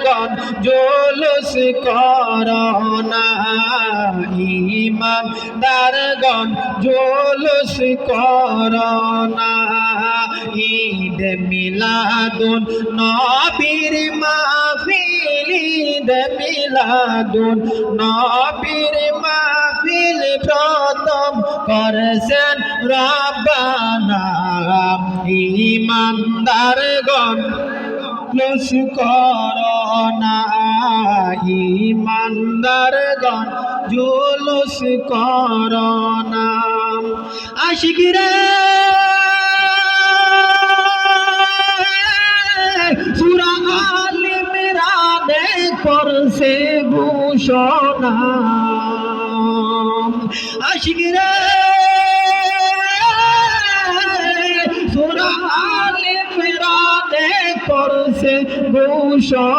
গণ জুলুস করোনা ঈমানদারগণ জুলুস করোনা ঈদ মিলাদুন নবীর মাহফিল ঈদ মিলাদুন নবীর মাহফিল প্রথম করেছেন রব্বানা ঈমানদারগণ জুলুস করোনা ঈমানদারগণ জুলুস করোনা আশিকরা সূরা আল ইমরানে করছে ঘোষণা আশিকরা সূরা আল ইমরানে করছে ঘোষণা